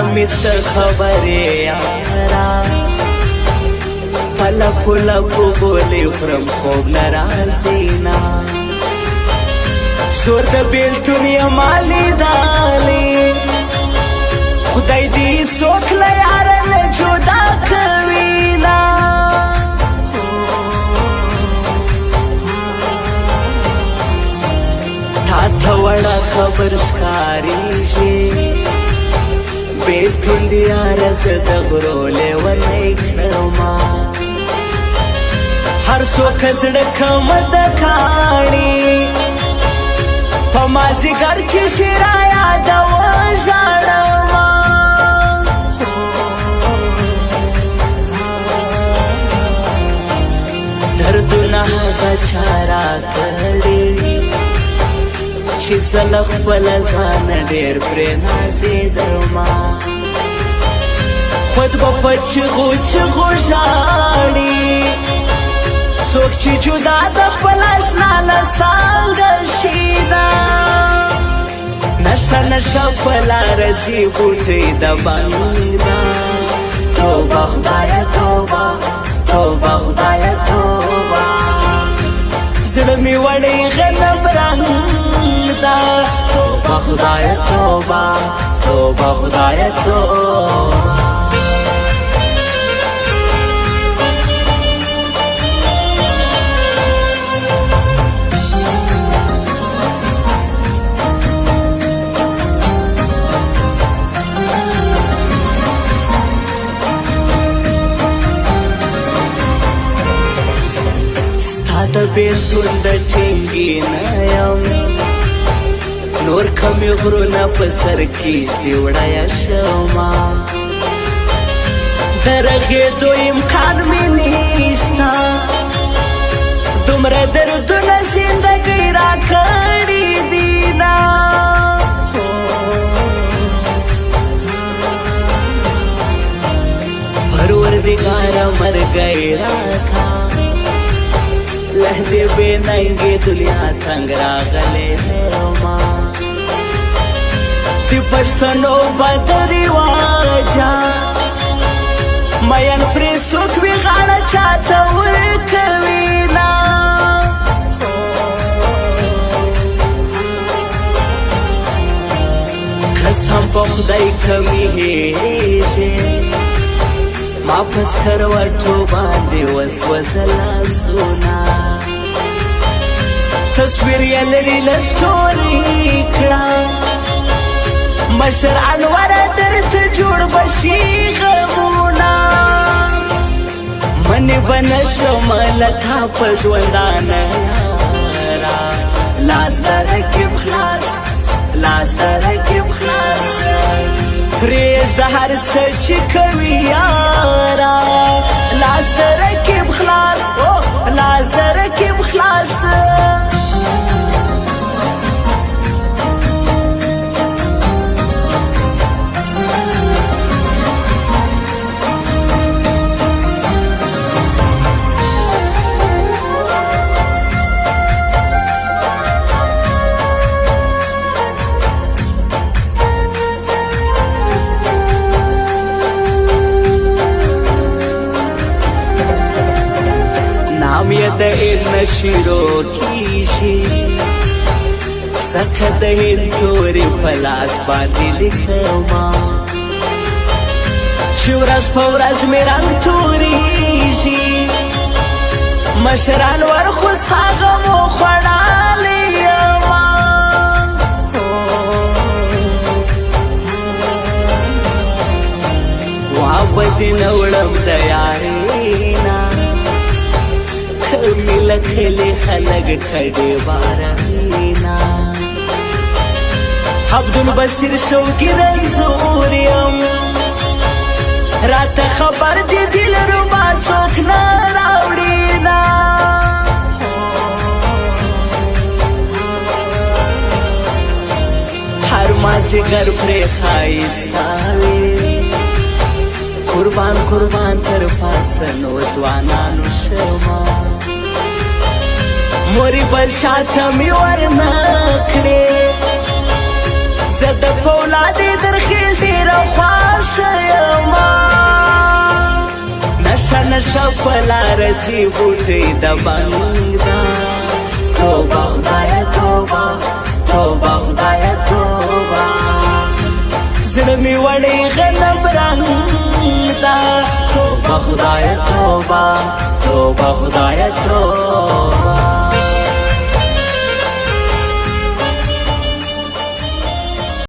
می څه خبرې یارا پلپو لپو بولې خورم خوب نه راځي نه زور د بېلتون یم لیدلی خدای دې څوک له یاره نه جدا کوي نه تا ته وړه خبر ښکارېږي بېلتون د یاره زه د غرو لیونی کړمه هر څوک زړه کمه د کاڼي په مازدیګر چې شي رایادوه ژاړمه دردونه هغه چا راکړي چې زه له خپله ځانه ډېر پرې نازېدمه خود به په چغو چغو ژاړي څوک چې جدا د خپل اشنا له څانګه شي نه نشه نشه په لاره ځي بوټۍ د بنګ ده توبه خدایه توبه توبه خدایه توبه زړه مې وړی غنم رنګ ده توبه خدایه توبه توبه خدایه توبه د بېلتون د ټینګي نه یم نور کمې غرونه په سر کېږدي وړیه شمه د رغېدو امکان مې نشته دومره دردونه زندګۍ راکړي دي نه پروردګاره مرګی راکړه له دې بې ننګې دنیا تنګ راغلی ما د پښتنو بد رواجه مین پرې څوک وي غاړه چاته ورکوي نه قسم په خدای کمې هېږي ما په سکروټو باندې وسوسه لاسونه تصویر یې لرې له سټوري کړه مشر انوره درته جوړ به شي غمونه منې به نه شمه له تا په ژوندانه یاره لاس د رقیب خلاص لاس د رقیب خلاص پرېږده هر څه چې کوي یاره لاس د رقیب خلاص لاس د رقیب خلاص نام یې د هند نشیرو کیږي څخه د هند تورې په لاس باندې لیکمه چې ورځ په ورځ مې رنګ تورېږي مشران ورخوستا غمو خوړالی یمه وابه دې نه وړم د یارې نه می لکلی خلق کډې بارانینا عبدالبصیر شوقي رنځور یم راته خبر دې دلربا څوک نه راوړينا هر مازدیګر پرې ښایسته وي قربان قربان تر پاسه نو ځوانانو شمه مورې بل چاته مې ورنه کړې زه د فولادې درخیل ډېره خوښ نشه پلا رسی بوټی د بنګ دا توبه خدایه توبه توبه خدایه توبه زړه مې وړی غنم رنګ دا توبه خدایه توبه توبه خدایه توبه